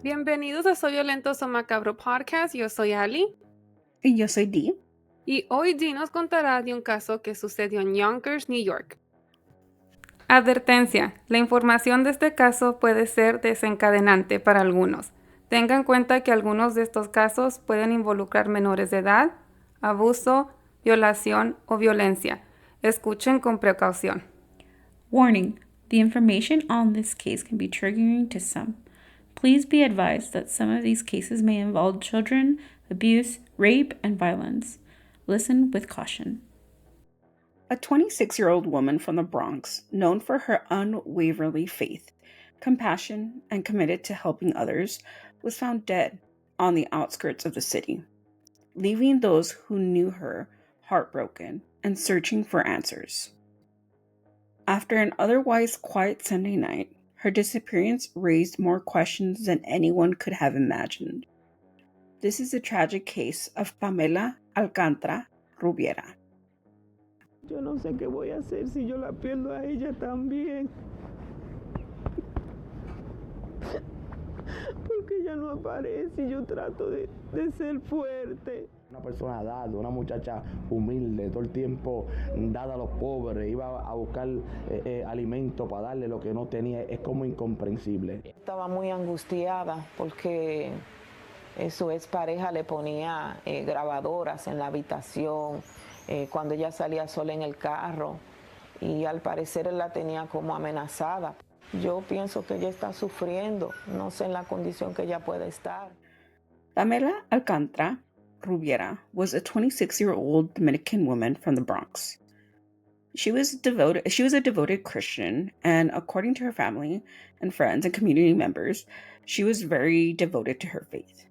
Bienvenidos a Soy Violento, Soy Macabro Podcast. Yo soy Ali. Y yo soy Dee. Y hoy Dee nos contará de un caso que sucedió en Yonkers, New York. Advertencia. La información de este caso puede ser desencadenante para algunos. Tenga en cuenta que algunos de estos casos pueden involucrar menores de edad, abuso, violación o violencia. Escuchen con precaución. Warning. The information on this case can be triggering to some. Please be advised that some of these cases may involve children, abuse, rape, and violence. Listen with caution. A 26-year-old woman from the Bronx, known for her unwavering faith, compassion, and committed to helping others, was found dead on the outskirts of the city, leaving those who knew her heartbroken and searching for answers. After an otherwise quiet Sunday night, her disappearance raised more questions than anyone could have imagined. This is the tragic case of Pamela Alcantara Rubiera. Yo no sé qué voy a hacer si yo la pierdo a ella también. Porque ella no aparece y yo trato de ser fuerte. Una persona dada, una muchacha humilde, todo el tiempo dada a los pobres, iba a buscar alimento para darle lo que no tenía, es como incomprensible. Estaba muy angustiada porque su expareja le ponía grabadoras en la habitación cuando ella salía sola en el carro y al parecer él la tenía como amenazada. Yo pienso que ella está sufriendo, no sé en la condición que ella puede estar. Pamela Alcantara Rubiera was a 26-year-old Dominican woman from the Bronx. She was a devoted Christian, and according to her family and friends and community members, she was very devoted to her faith.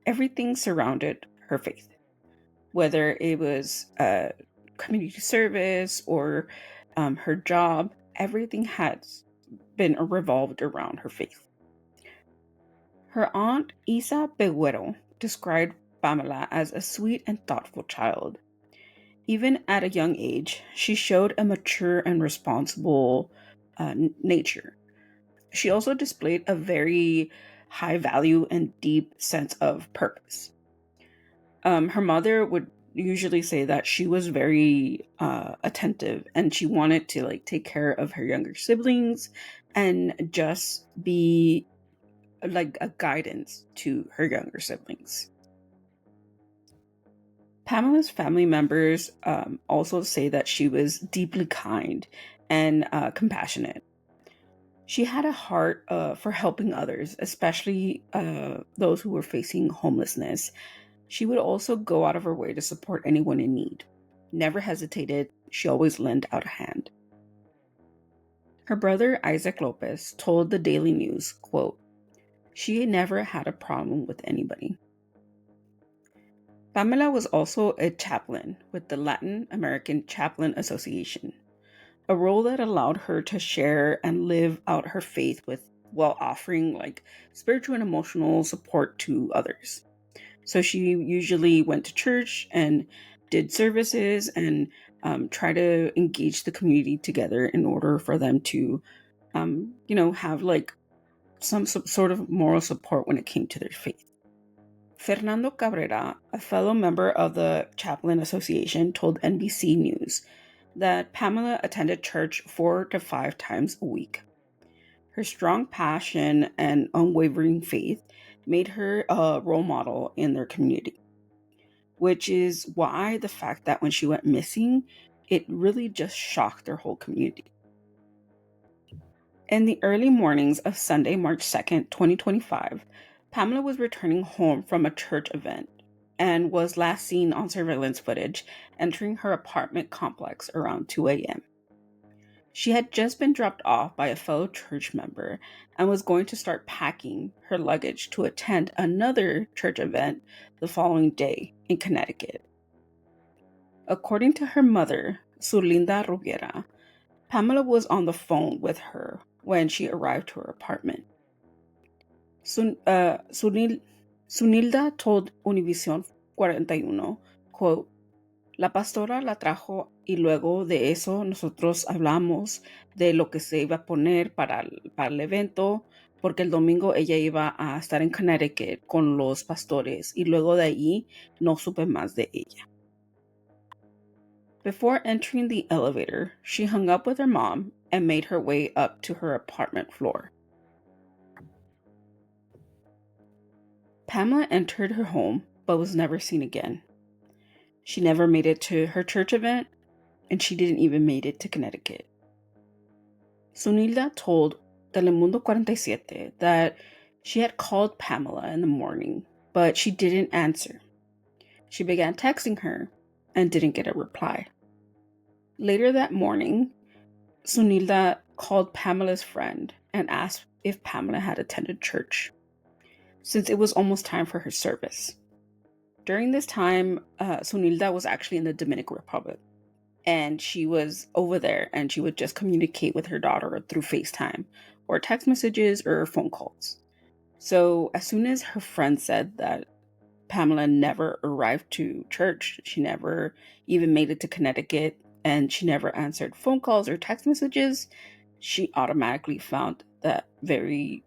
Everything surrounded her faith, whether it was community service or her job, everything had been revolved around her faith. Her aunt, Isa Peguero, described Pamela as a sweet and thoughtful child. Even at a young age, she showed a mature and responsible nature. She also displayed a very high value and deep sense of purpose. Her mother would usually say that she was very attentive and she wanted to take care of her younger siblings and just be like a guidance to her younger siblings. Pamela's family members also say that she was deeply kind and compassionate. She had a heart for helping others, especially those who were facing homelessness. She would also go out of her way to support anyone in need. Never hesitated, she always lent out a hand. Her brother, Isaac Lopez, told the Daily News, quote, "She never had a problem with anybody." Pamela was also a chaplain with the Latin American Chaplain Association, a role that allowed her to share and live out her faith while offering spiritual and emotional support to others. So she usually went to church and did services and try to engage the community together in order for them to, have some sort of moral support when it came to their faith. Fernando Cabrera, a fellow member of the Chaplain Association, told NBC News that Pamela attended church 4 to 5 times a week. Her strong passion and unwavering faith made her a role model in their community, which is why the fact that when she went missing, it really just shocked their whole community. In the early mornings of Sunday, March 2nd, 2025, Pamela was returning home from a church event and was last seen on surveillance footage entering her apartment complex around 2 a.m. She had just been dropped off by a fellow church member and was going to start packing her luggage to attend another church event the following day in Connecticut. According to her mother, Zulinda Rubiera, Pamela was on the phone with her when she arrived to her apartment. Sunilda told Univision 41, quote, "La pastora la trajo y luego de eso nosotros hablamos de lo que se iba a poner para el evento, porque el domingo ella iba a estar en Connecticut con los pastores y luego de ahí no supe más de ella. Before entering the elevator, she hung up with her mom and made her way up to her apartment floor. Pamela entered her home but was never seen again. She never made it to her church event, and she didn't even make it to Connecticut. Sunilda told Telemundo 47 that she had called Pamela in the morning, but she didn't answer. She began texting her and didn't get a reply. Later that morning, Sunilda called Pamela's friend and asked if Pamela had attended church, since it was almost time for her service. During this time, Sunilda was actually in the Dominican Republic, and she was over there, and she would just communicate with her daughter through FaceTime or text messages or phone calls. So as soon as her friend said that Pamela never arrived to church, she never even made it to Connecticut, and she never answered phone calls or text messages, she automatically found that very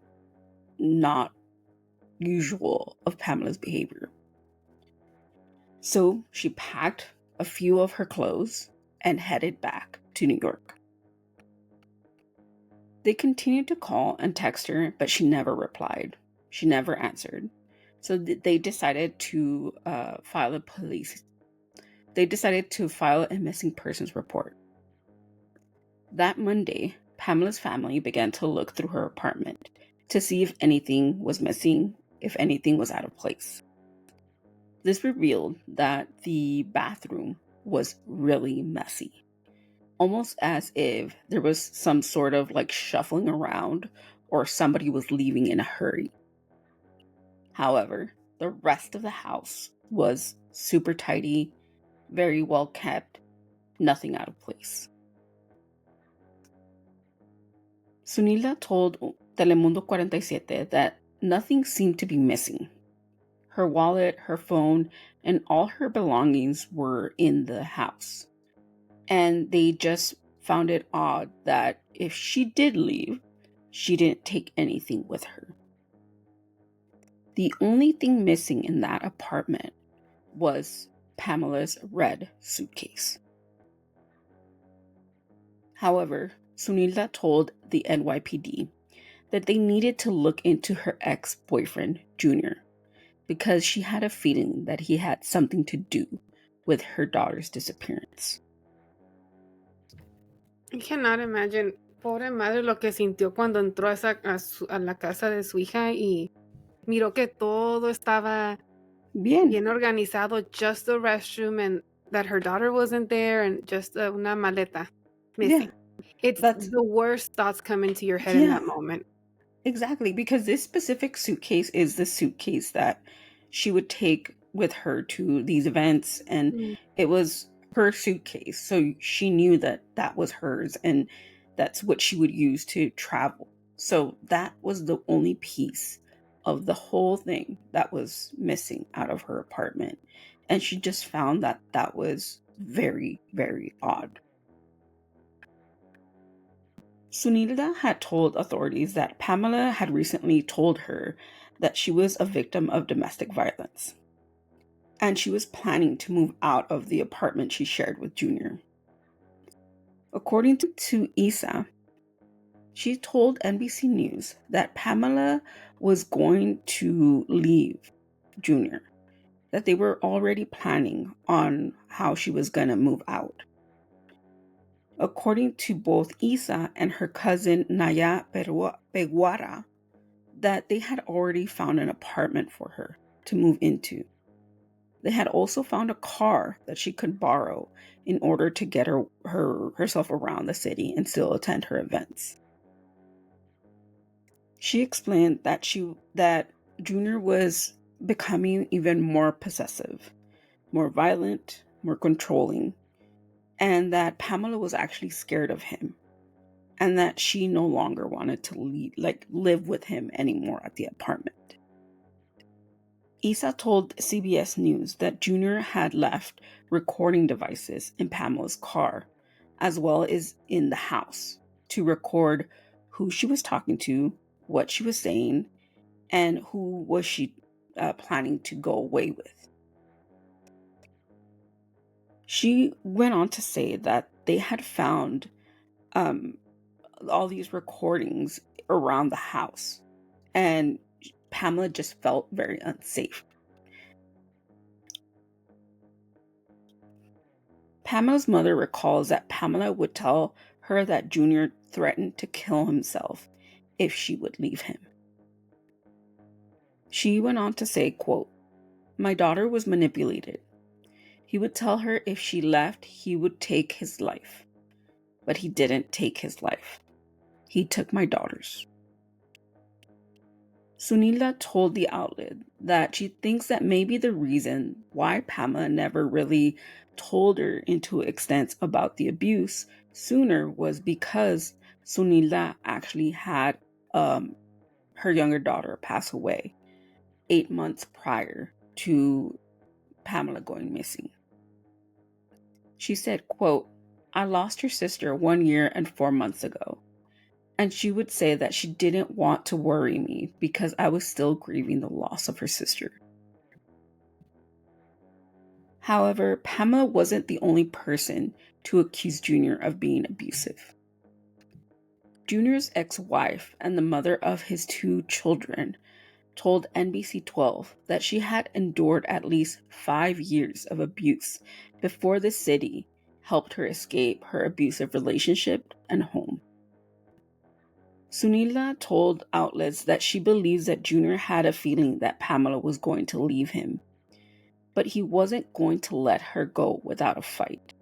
not usual of Pamela's behavior. So she packed a few of her clothes and headed back to New York. They continued to call and text her, but she never replied. She never answered. So they decided to file a missing persons report. That Monday, Pamela's family began to look through her apartment to see if anything was missing, if anything was out of place. This revealed that the bathroom was really messy, almost as if there was some sort of like shuffling around or somebody was leaving in a hurry. However, the rest of the house was super tidy, very well kept, nothing out of place. Sunilda told Telemundo 47 that nothing seemed to be missing. Her wallet, her phone, and all her belongings were in the house. And they just found it odd that if she did leave, she didn't take anything with her. The only thing missing in that apartment was Pamela's red suitcase. However, Sunilda told the NYPD that they needed to look into her ex-boyfriend, Junior, because she had a feeling that he had something to do with her daughter's disappearance. I cannot imagine, pobre madre, lo que sintió cuando entró a la casa de su hija y miró que todo estaba bien organizado, just the restroom, and that her daughter wasn't there, and just una maleta missing. Yeah. That's the worst thoughts come into your head in that moment. Exactly, because this specific suitcase is the suitcase that she would take with her to these events, and it was her suitcase, so she knew that that was hers, and that's what she would use to travel. So that was the only piece of the whole thing that was missing out of her apartment, and she just found that that was very, very odd. Sunilda had told authorities that Pamela had recently told her that she was a victim of domestic violence, and she was planning to move out of the apartment she shared with Junior. According to Isa, she told NBC News that Pamela was going to leave Junior, that they were already planning on how she was going to move out. According to both Isa and her cousin Naya Peguara, that they had already found an apartment for her to move into. They had also found a car that she could borrow in order to get herself around the city and still attend her events. She explained that Junior was becoming even more possessive, more violent, more controlling, and that Pamela was actually scared of him, and that she no longer wanted to live with him anymore at the apartment. Isa told CBS News that Junior had left recording devices in Pamela's car, as well as in the house, to record who she was talking to, what she was saying, and who was she planning to go away with. She went on to say that they had found all these recordings around the house, and Pamela just felt very unsafe. Pamela's mother recalls that Pamela would tell her that Junior threatened to kill himself if she would leave him. She went on to say, quote, "My daughter was manipulated. He would tell her if she left, he would take his life. But he didn't take his life. He took my daughter's." Sunila told the outlet that she thinks that maybe the reason why Pamela never really told her into extent about the abuse sooner was because Sunila actually had her younger daughter pass away 8 months prior to Pamela going missing. She said, quote, "I lost her sister 1 year and 4 months ago. And she would say that she didn't want to worry me because I was still grieving the loss of her sister." However, Pamela wasn't the only person to accuse Junior of being abusive. Junior's ex-wife and the mother of his 2 children told NBC 12 that she had endured at least 5 years of abuse before the city helped her escape her abusive relationship and home. Sunila told outlets that she believes that Junior had a feeling that Pamela was going to leave him, but he wasn't going to let her go without a fight.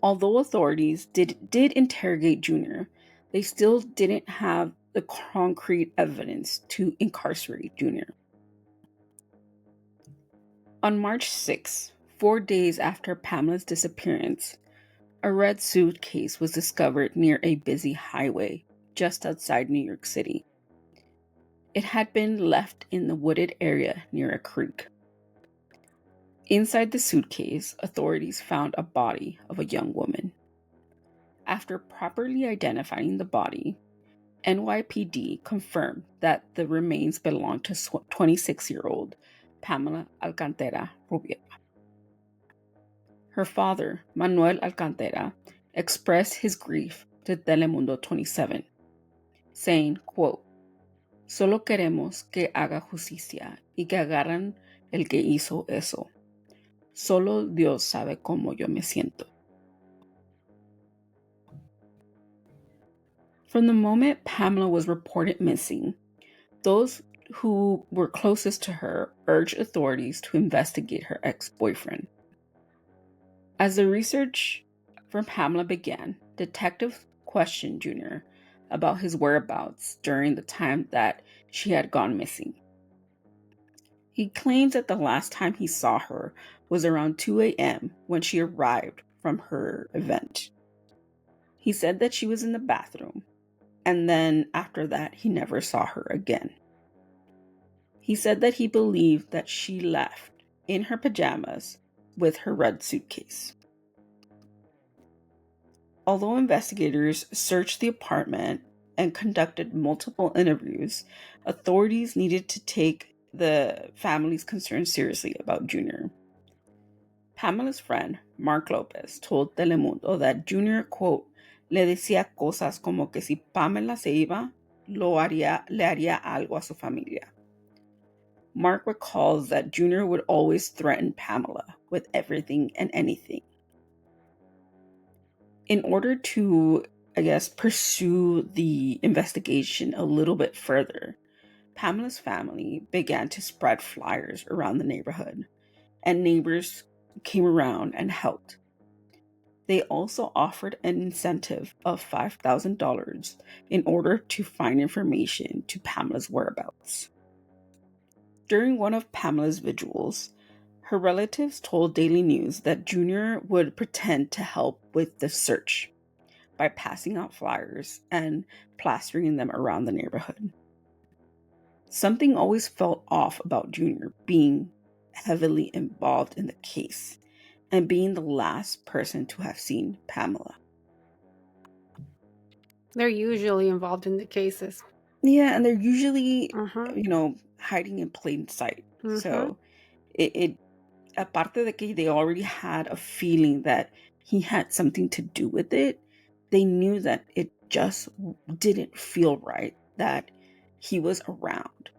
Although authorities did interrogate Junior, they still didn't have the concrete evidence to incarcerate Junior. On March 6, 4 days after Pamela's disappearance, a red suitcase was discovered near a busy highway just outside New York City. It had been left in the wooded area near a creek. Inside the suitcase, authorities found a body of a young woman. After properly identifying the body, NYPD confirmed that the remains belonged to 26-year-old Pamela Alcantara Rubiera. Her father, Manuel Alcantara, expressed his grief to Telemundo 27, saying, quote, "Solo queremos que haga justicia y que agarren el que hizo eso. Solo Dios sabe cómo yo me siento." From the moment Pamela was reported missing, those who were closest to her urged authorities to investigate her ex-boyfriend. As the research for Pamela began, detectives questioned Junior about his whereabouts during the time that she had gone missing. He claims that the last time he saw her was around 2 a.m. when she arrived from her event. He said that she was in the bathroom, and then after that, he never saw her again. He said that he believed that she left in her pajamas with her red suitcase. Although investigators searched the apartment and conducted multiple interviews, authorities needed to take the family's concerns seriously about Junior. Pamela's friend, Mark Lopez, told Telemundo that Junior, quote, "le decía cosas como que si Pamela se iba, le haría algo a su familia." Mark recalls that Junior would always threaten Pamela with everything and anything. In order to, pursue the investigation a little bit further, Pamela's family began to spread flyers around the neighborhood, and neighbors came around and helped. They also offered an incentive of $5,000 in order to find information to Pamela's whereabouts. During one of Pamela's vigils, her relatives told Daily News that Junior would pretend to help with the search by passing out flyers and plastering them around the neighborhood. Something always felt off about Junior being heavily involved in the case and being the last person to have seen Pamela. They're usually involved in the cases. Yeah, and they're usually, Uh-huh. hiding in plain sight. Mm-hmm. So it aparte de que they already had a feeling that he had something to do with it, they knew that it just didn't feel right that he was around.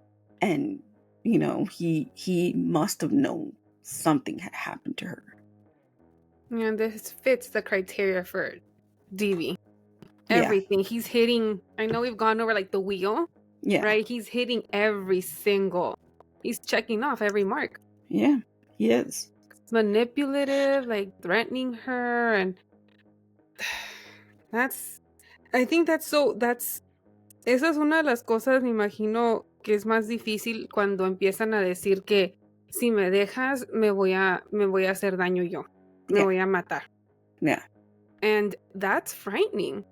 And, he must have known something had happened to her. And this fits the criteria for DV. Yeah. Everything. He's hitting, I know we've gone over like the wheel, Yeah. right? He's hitting he's checking off every mark. Yeah. He is. It's manipulative, like threatening her, and I think esa es una de las cosas, me imagino, que es más difícil cuando empiezan a decir que si me dejas, me voy a hacer daño yo. Me Yeah. voy a matar. Yeah. And that's frightening.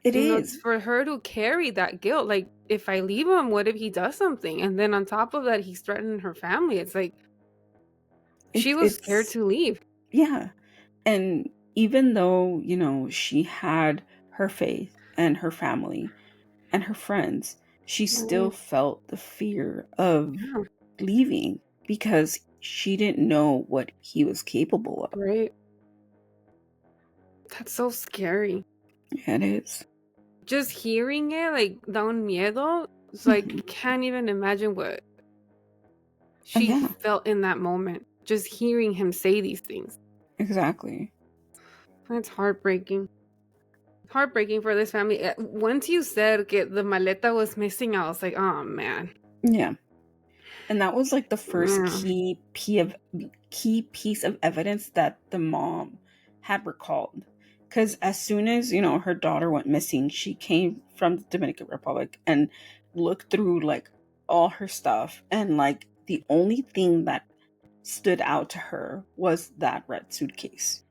It It's is. for her to carry that guilt. Like, if I leave him, what if he does something? And then on top of that, he's threatening her family. It's like, she was scared to leave. Yeah. And even though, she had her faith and her family and her friends, she still felt the fear of Yeah. leaving because she didn't know what he was capable of. Right. That's so scary. Yeah, it is. Just hearing it, like, da un miedo. It's like, you can't even imagine what she felt in that moment. Just hearing him say these things. Exactly. It's heartbreaking. Heartbreaking for this family. Once you said that the maleta was missing, I was like, oh, man. Yeah. And that was like the first key piece of evidence that the mom had recalled. Because as soon as, her daughter went missing, she came from the Dominican Republic and looked through like all her stuff. And like the only thing that stood out to her was that red suitcase.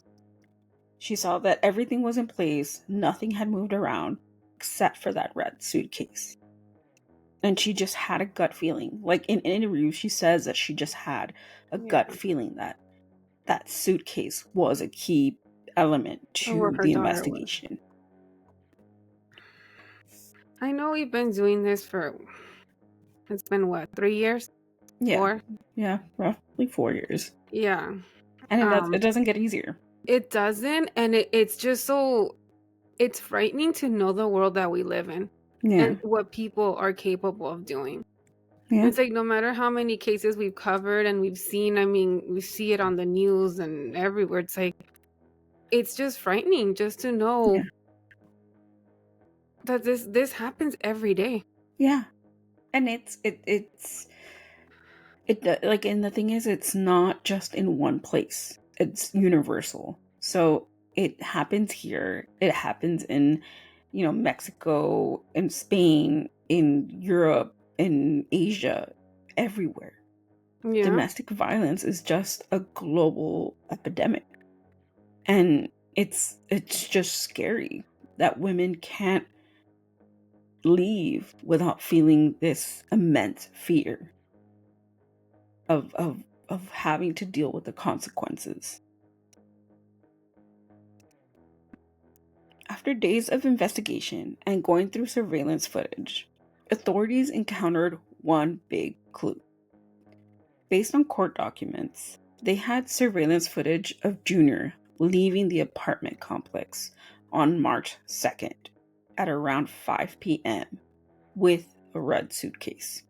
She saw that everything was in place. Nothing had moved around except for that red suitcase. And she just had a gut feeling. Like in interviews, she says that she just had a gut feeling that that suitcase was a key element to the investigation. I know we've been doing this it's been what, 3 years? Yeah. 4? Yeah, roughly 4 years. Yeah. And it doesn't get easier. It doesn't, and it's just so, it's frightening to know the world that we live in. Yeah. And what people are capable of doing. Yeah. It's like no matter how many cases we've covered and we've seen, I mean, we see it on the news and everywhere. It's like, it's just frightening just to know that this happens every day. Yeah. And it's like, and the thing is, it's not just in one place. It's universal. So it happens here. It happens in, Mexico, in Spain, in Europe, in Asia, everywhere. Yeah. Domestic violence is just a global epidemic. And it's just scary that women can't leave without feeling this immense fear of having to deal with the consequences. After days of investigation and going through surveillance footage, authorities encountered one big clue. Based on court documents, they had surveillance footage of Junior leaving the apartment complex on March 2nd at around 5 p.m. with a red suitcase.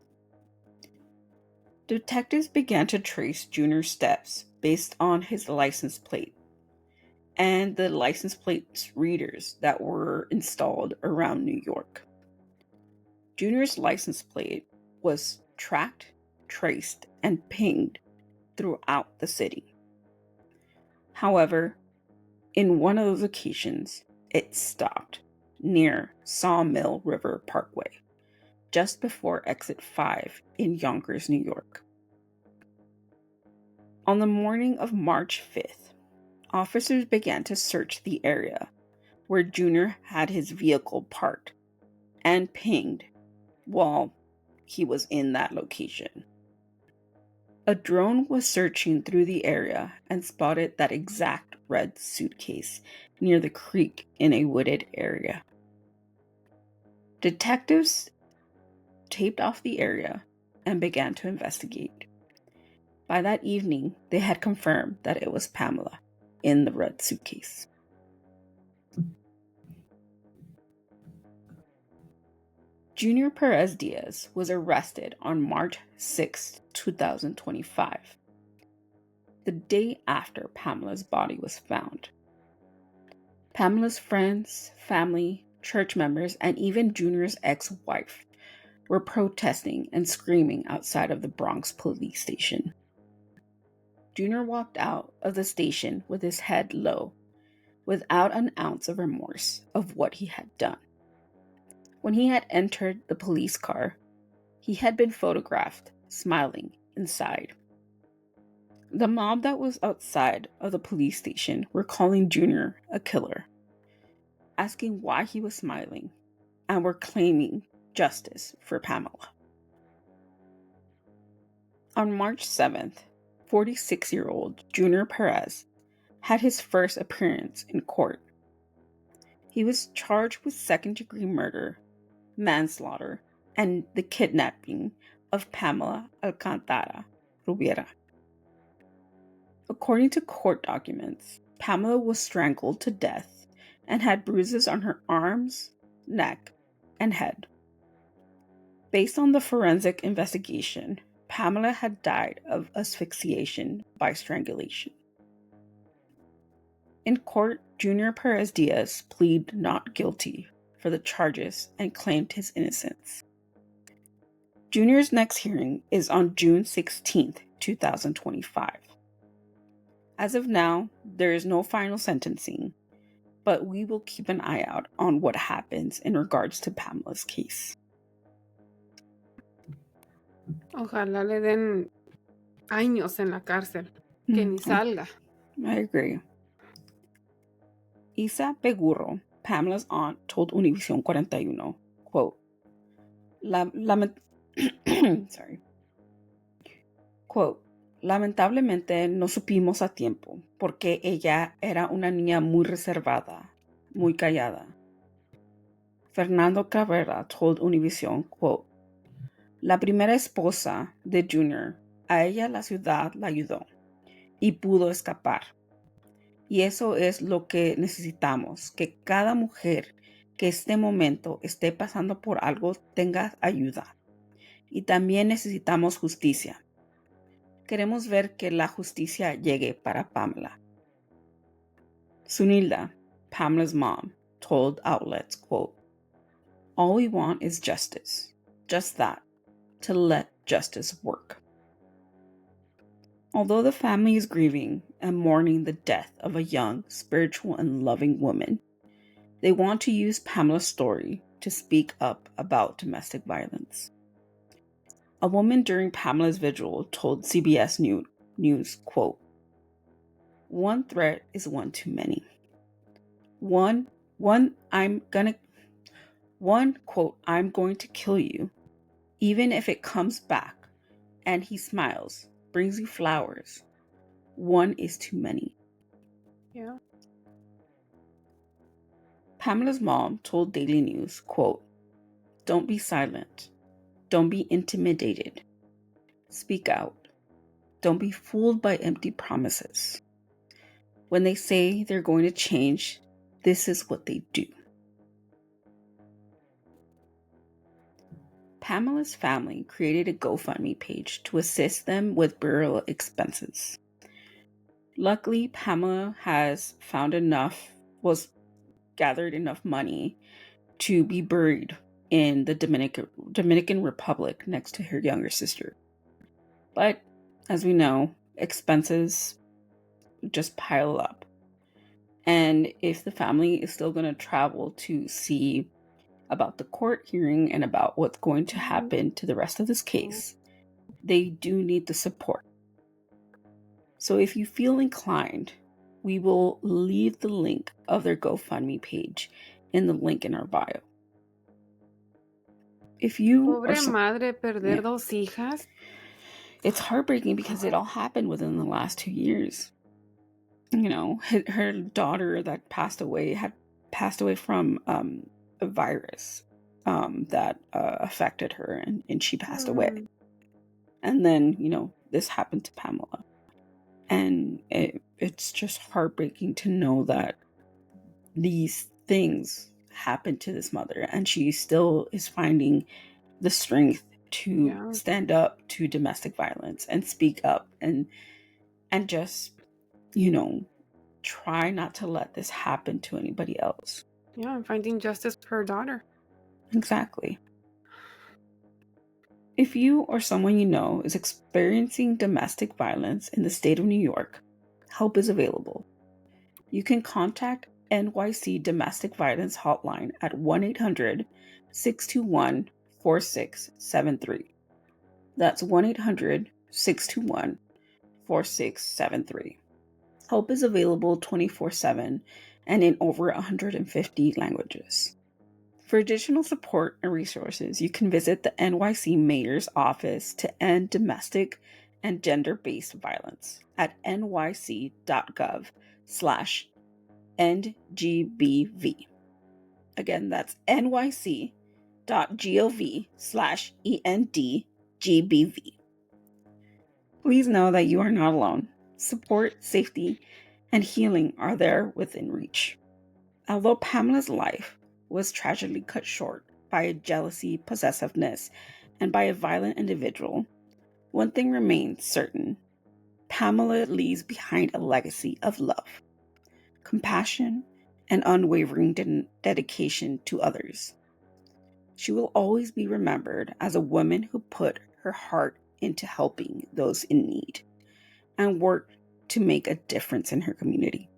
Detectives began to trace Junior's steps based on his license plate and the license plate readers that were installed around New York. Junior's license plate was tracked, traced, and pinged throughout the city. However, in one of those occasions, it stopped near Sawmill River Parkway, just before exit 5 in Yonkers, New York. On the morning of March 5th, officers began to search the area where Junior had his vehicle parked and pinged while he was in that location. A drone was searching through the area and spotted that exact red suitcase near the creek in a wooded area. Detectives taped off the area and began to investigate. By that evening, they had confirmed that it was Pamela in the red suitcase. Junior Perez Diaz was arrested on March 6, 2025, the day after Pamela's body was found. Pamela's friends, family, church members, and even Junior's ex-wife were protesting and screaming outside of the Bronx police station. Junior walked out of the station with his head low, without an ounce of remorse of what he had done. When he had entered the police car, he had been photographed smiling inside. The mob that was outside of the police station were calling Junior a killer, asking why he was smiling, and were claiming justice for Pamela. On March 7th, 46-year-old Junior Perez had his first appearance in court. He was charged with second-degree murder, manslaughter, and the kidnapping of Pamela Alcantara Rubiera. According to court documents, Pamela was strangled to death and had bruises on her arms, neck, and head. Based on the forensic investigation, Pamela had died of asphyxiation by strangulation. In court, Junior Perez Diaz pleaded not guilty for the charges and claimed his innocence. Junior's next hearing is on June 16th, 2025. As of now, there is no final sentencing, but we will keep an eye out on what happens in regards to Pamela's case. Ojalá le den años en la cárcel, que ni salga. I agree. Isa Pegurro, Pamela's aunt, told Univision 41, quote, quote, lamentablemente no supimos a tiempo porque ella era una niña muy reservada, muy callada. Fernando Cabrera told Univision, quote, la primera esposa de Junior, a ella la ciudad la ayudó y pudo escapar. Y eso es lo que necesitamos, que cada mujer que este momento esté pasando por algo tenga ayuda. Y también necesitamos justicia. Queremos ver que la justicia llegue para Pamela. Sunilda, Pamela's mom, told outlets, quote, all we want is justice. Just that. To let justice work. Although the family is grieving and mourning the death of a young, spiritual, and loving woman, they want to use Pamela's story to speak up about domestic violence. A woman during Pamela's vigil told CBS News, quote, one threat is one too many. One, quote, I'm going to kill you, even if it comes back, and he smiles, brings you flowers. One is too many. Yeah. Pamela's mom told Daily News, quote, don't be silent. Don't be intimidated. Speak out. Don't be fooled by empty promises. When they say they're going to change, this is what they do. Pamela's family created a GoFundMe page to assist them with burial expenses. Luckily, Pamela has gathered enough money to be buried in the Dominican Republic next to her younger sister. But, as we know, expenses just pile up. And if the family is still going to travel to see about the court hearing and about what's going to happen to the rest of this case, they do need the support. So if you feel inclined, we will leave the link of their GoFundMe page in the link in our bio. If you Pobre madre, perder dos hijas. It's heartbreaking because it all happened within the last 2 years. You know, her daughter that passed away had passed away from a virus. that affected her, and she passed away. And then, this happened to Pamela. And it's just heartbreaking to know that these things happened to this mother, and she still is finding the strength to stand up to domestic violence and speak up and just, try not to let this happen to anybody else. Yeah, and finding justice for her daughter. Exactly. If you or someone you know is experiencing domestic violence in the state of New York, help is available. You can contact NYC Domestic Violence Hotline at 1-800-621-4673. That's 1-800-621-4673. Help is available 24/7 and in over 150 languages. For additional support and resources, you can visit the NYC Mayor's Office to End Domestic and Gender-Based Violence at nyc.gov/NGBV. Again, that's nyc.gov/ENDGBV. Please know that you are not alone. Support, safety, and healing are there within reach. Although Pamela's life was tragically cut short by jealousy, possessiveness, and by a violent individual, one thing remains certain. Pamela leaves behind a legacy of love, compassion, and unwavering dedication to others. She will always be remembered as a woman who put her heart into helping those in need and worked to make a difference in her community.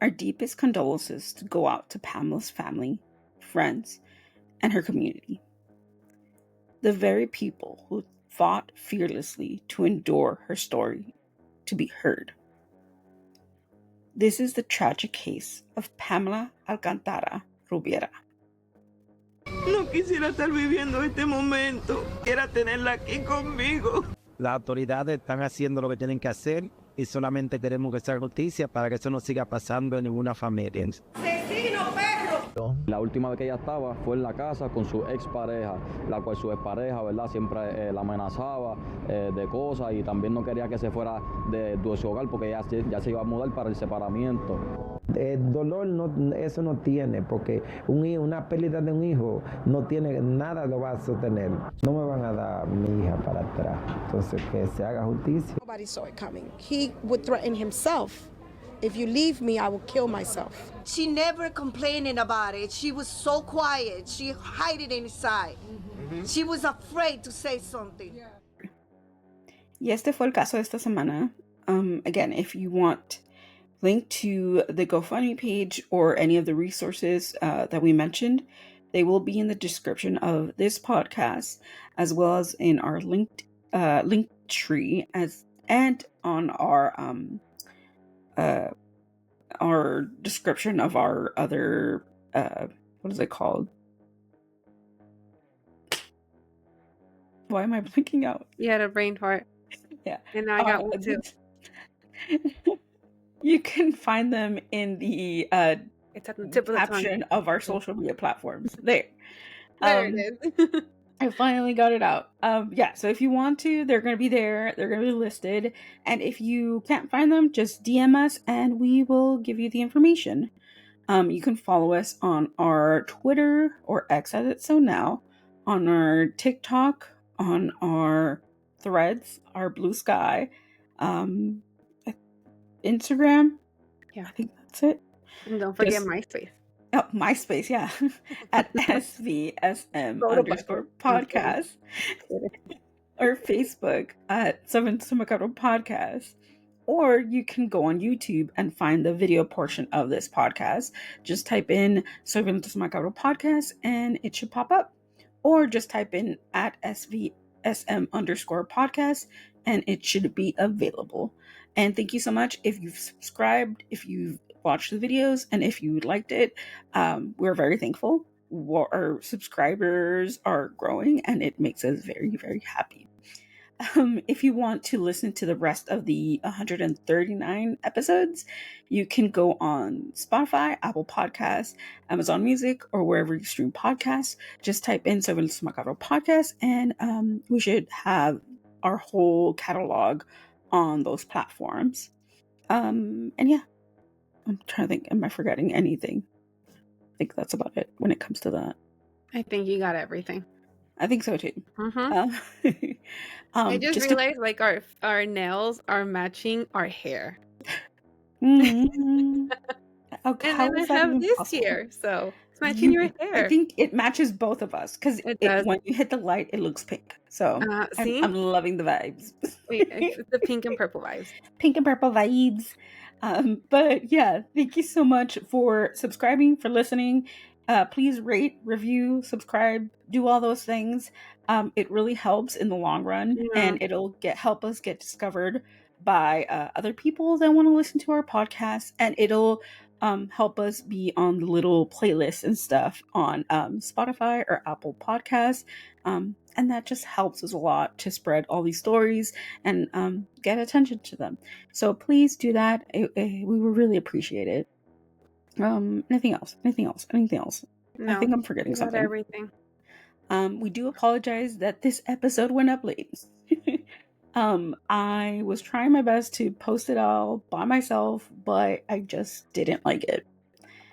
Our deepest condolences go out to Pamela's family, friends, and her community. The very people who fought fearlessly to endure her story to be heard. This is the tragic case of Pamela Alcantara Rubiera. No quisiera estar viviendo este momento. Quisiera tenerla aquí conmigo. Las autoridades están haciendo lo que tienen que hacer y solamente queremos que sea justicia para que eso no siga pasando en ninguna familia. La última vez que ella estaba fue en la casa con su expareja, la cual su expareja, ¿verdad? Siempre la amenazaba de cosas y también no quería que se fuera de su hogar porque ya se iba a mudar para el separamiento. El dolor eso no tiene, porque una pérdida de un hijo no tiene nada, lo va a sostener. No me van a dar mi hija para atrás, entonces que se haga justicia. Nobody saw it coming. He would threaten himself. If you leave me, I will kill myself. She never complaining about it. She was so quiet. She hid it inside. Mm-hmm. She was afraid to say something. Y este fue el caso de esta semana. Again, if you want link to the GoFundMe page or any of the resources that we mentioned, they will be in the description of this podcast, as well as in our link tree and on our description of our other what is it called? Why am I blinking out? You had a brain fart. Yeah. And now I got one too. You can find them in the It's at the tip of the caption tongue. of our social media platforms. There it is. I finally got it out. So if you want to, they're going to be there. They're going to be listed. And if you can't find them, just DM us and we will give you the information. You can follow us on our Twitter, or X as it's so now, on our TikTok, on our Threads, our Blue Sky, Instagram. Yeah. I think that's it. And don't forget MySpace. Oh, MySpace, yeah. At SVSM_podcast. Or Facebook at Seven Macabro Podcast. Or you can go on YouTube and find the video portion of this podcast. Just type in Seven Macabro Podcast and it should pop up. Or just type in at SVSM_podcast and it should be available. And thank you so much if you've subscribed, if you've watched the videos, and if you liked it. We're very thankful. Our subscribers are growing and it makes us very, very happy. If you want to listen to the rest of the 139 episodes, you can go on Spotify, Apple Podcasts, Amazon Music, or wherever you stream podcasts. Just type in Sobre el Macabro podcast, and we should have our whole catalog on those platforms. And yeah, I'm trying to think, am I forgetting anything? I think that's about it when it comes to that. I think you got everything. I think so too. I just realized like our nails are matching our hair. Okay, And then I have this possible? here, so it's matching your hair. I think it matches both of us because when you hit the light, it looks pink. So see? I'm loving the vibes. Wait, it's the pink and purple vibes. Pink and purple vibes. But yeah, thank you so much for subscribing, for listening. Please rate, review, subscribe, do all those things. It really helps in the long run, and it'll help us get discovered by other people that want to listen to our podcast, and it'll help us be on the little playlists and stuff on Spotify or Apple Podcasts. And that just helps us a lot to spread all these stories and get attention to them. So please do that. We would really appreciate it. Anything else? No, I think I'm forgetting something. Everything. We do apologize that this episode went up late. I was trying my best to post it all by myself, but I just didn't like it.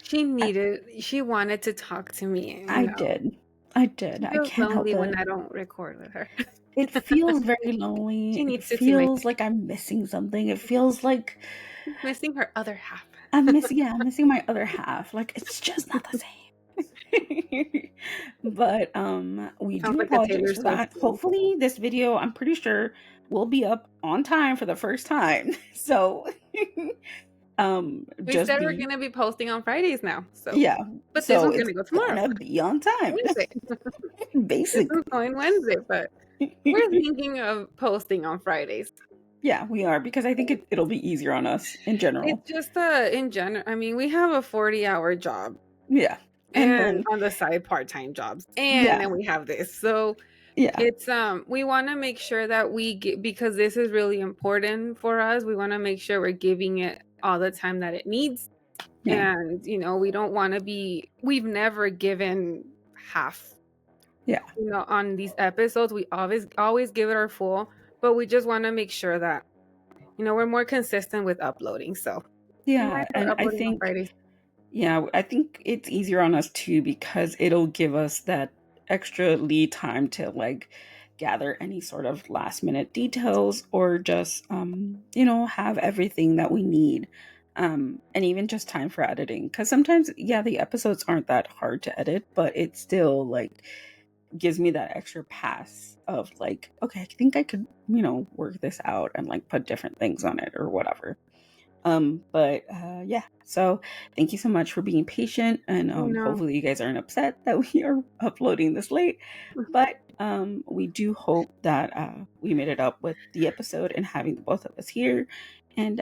She wanted to talk to me. I did. I can't help it. When I don't record with her. It feels very lonely. She needs it feels like I'm missing something. It feels like missing her other half. I'm missing my other half. Like, it's just not the same. But we do apologize for that. Hopefully this video, I'm pretty sure, will be up on time for the first time. So we said we're gonna be posting on Fridays now. So yeah. But this one's gonna go tomorrow. Gonna be on time. Wednesday. Basically. This is going Wednesday, but we're thinking of posting on Fridays. Yeah, we are, because I think it'll be easier on us in general. It's just in general. I mean, we have a 40-hour job. Yeah. And on the side part-time jobs. And then we have this. So yeah, it's we want to make sure that we get, because this is really important for us, we want to make sure we're giving it all the time that it needs. Yeah. And we don't want to we've never given half. Yeah. On these episodes, we always give it our full, but we just want to make sure that we're more consistent with uploading. So yeah, and I think I think it's easier on us too, because it'll give us that extra lead time to like gather any sort of last minute details, or just have everything that we need, and even just time for editing, because sometimes the episodes aren't that hard to edit, but it still like gives me that extra pass of like, okay, I think I could work this out and like put different things on it or whatever. So thank you so much for being patient, and hopefully you guys aren't upset that we are uploading this late, but we do hope that we made it up with the episode and having the both of us here. And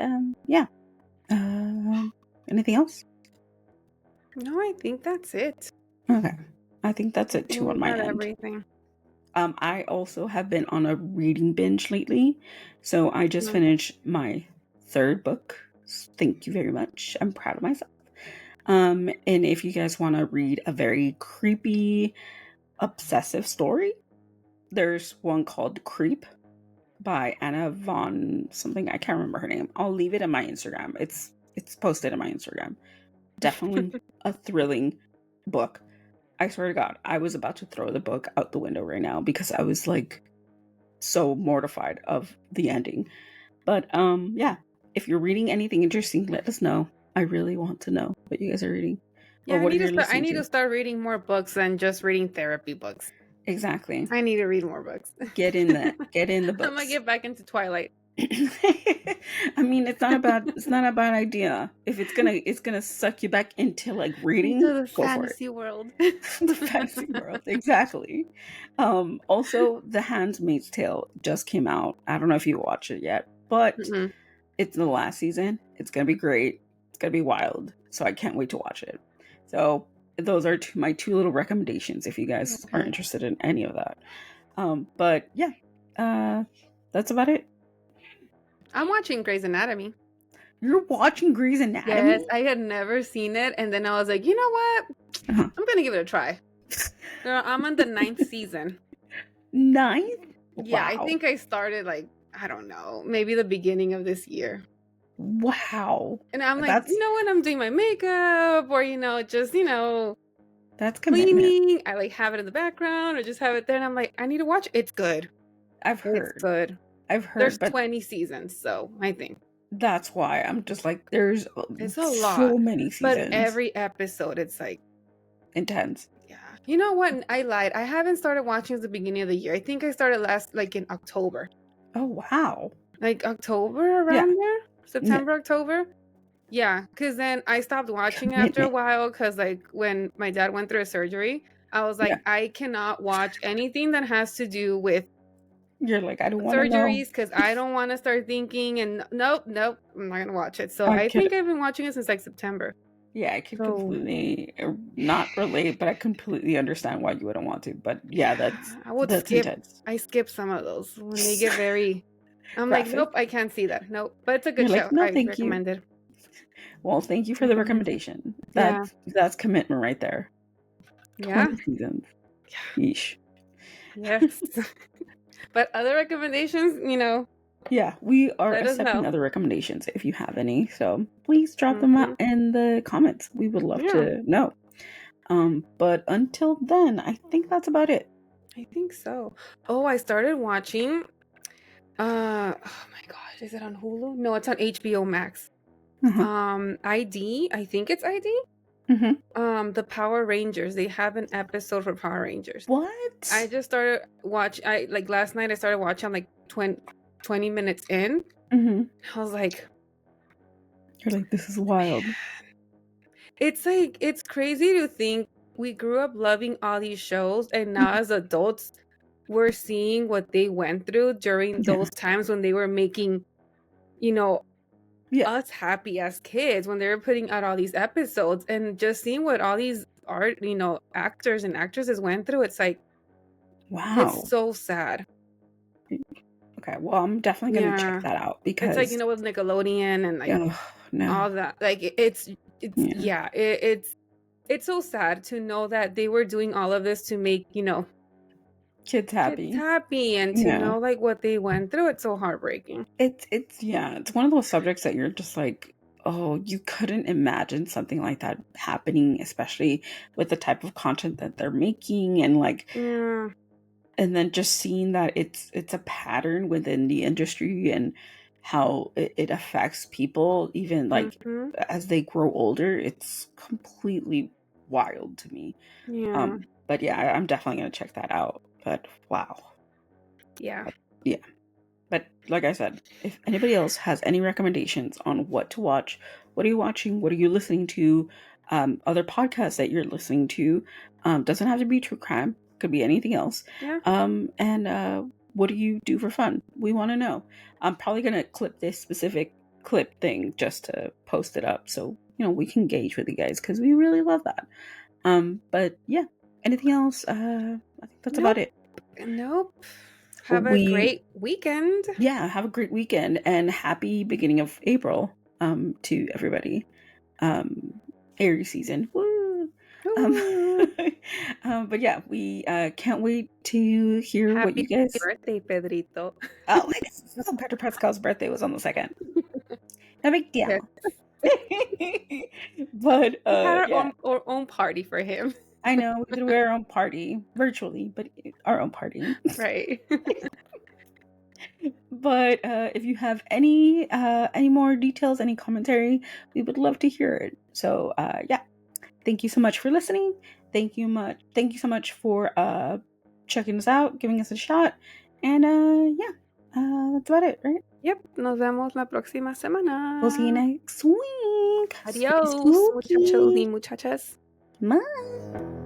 anything else? No, I think that's it. Okay, I think that's it too on my end. Everything. I also have been on a reading binge lately, so I just finished my third book. Thank you very much. I'm proud of myself. And if you guys want to read a very creepy, obsessive story, there's one called Creep by Anna Von something. I can't remember her name. I'll leave it in my Instagram. It's posted in my Instagram. Definitely a thrilling book. I swear to God, I was about to throw the book out the window right now because I was like so mortified of the ending. But if you're reading anything interesting, let us know. I really want to know what you guys are reading. Yeah, I need to start reading more books than just reading therapy books. Exactly. I need to read more books. Get in that. Get in the books. I'm gonna get back into Twilight. I mean, it's not a bad idea. If it's gonna suck you back into like reading, into the fantasy world. The fantasy world, exactly. Also, The Handmaid's Tale just came out. I don't know if you watched it yet, but it's the last season. It's gonna be great. It's gonna be wild. So I can't wait to watch it. So those are my two little recommendations if you guys are interested in any of that. But yeah. that's about it. I'm watching Grey's Anatomy. You're watching Grey's Anatomy? Yes, I had never seen it, and then I was like, you know what? Uh-huh. I'm gonna give it a try. I'm on the 9th season. 9th? Yeah, Wow. I think I started like, I don't know, maybe the beginning of this year. Wow. And I'm like, you know, when I'm doing my makeup or, just, that's commitment. cleaning, I like have it in the background or just have it there. And I'm like, I need to watch it. It's good. I've heard. It's good. I've heard. There's but 20 seasons, so I think. That's why I'm just like, there's it's a lot. So many seasons. But every episode, it's like intense. Yeah. You know what? I lied. I haven't started watching at the beginning of the year. I think I started in October. Oh, wow. Like October around there? September, October? Yeah, because then I stopped watching after a while because like when my dad went through a surgery, I was like, I cannot watch anything that has to do with You're like, I don't want surgeries because I don't want to start thinking and nope, I'm not going to watch it. So I think I've been watching it since like September. Yeah, I can completely not relate, but I completely understand why you wouldn't want to. But yeah, that's skip. Intense. I skip some of those when they get very. I'm graphic. Like, nope, I can't see that. Nope, but it's a good show. Like, no, I recommend it. Well, thank you for the recommendation. That's commitment right there. 20 seasons. Yeesh. Yes. But other recommendations, Yeah, we are accepting other recommendations if you have any. So please drop them out in the comments. We would love to know. But until then, I think that's about it. I think so. Oh, I started watching. Oh my gosh, is it on Hulu? No, it's on HBO Max. ID. I think it's ID. Mm-hmm. The Power Rangers. They have an episode for Power Rangers. What? I just started watching. Last night. I started watching like 20 minutes in. Mm-hmm. I was like, you're like, this is wild. It's like, it's crazy to think we grew up loving all these shows and now as adults we're seeing what they went through during those times when they were making us happy as kids, when they were putting out all these episodes, and just seeing what all these actors and actresses went through. It's like, wow, it's so sad. Okay, well, I'm definitely gonna check that out because it's like, with Nickelodeon and like all that, like it's so sad to know that they were doing all of this to make kids happy and to know like what they went through. It's so heartbreaking. It's one of those subjects that you're just like, oh, you couldn't imagine something like that happening, especially with the type of content that they're making and like and then just seeing that it's a pattern within the industry and how it affects people even like as they grow older. It's completely wild to me. But yeah, I'm definitely gonna check that out. But wow. But like I said, if anybody else has any recommendations on what to watch, what are you watching, what are you listening to, other podcasts that you're listening to, doesn't have to be true crime, could be anything else. And what do you do for fun? We want to know. I'm probably gonna clip this specific clip thing just to post it up so we can engage with you guys because we really love that. But yeah, anything else? I think that's about it. Nope. Have a great weekend. Yeah, have a great weekend and happy beginning of April to everybody. Aries season. Woo! But yeah, we can't wait to hear what you guys. Happy birthday, Pedrito. Oh, Pedro Pascal's birthday was on the 2nd. No big deal. But we had our own party for him. I know, we could wear our own party virtually, but our own party. Right. But if you have any more details, any commentary, we would love to hear it. So yeah, thank you so much for listening. Thank you so much for checking us out, giving us a shot, and that's about it, right? Yep. Nos vemos la próxima semana. We'll see you next week. Adiós, muchachos y muchachas. Bye.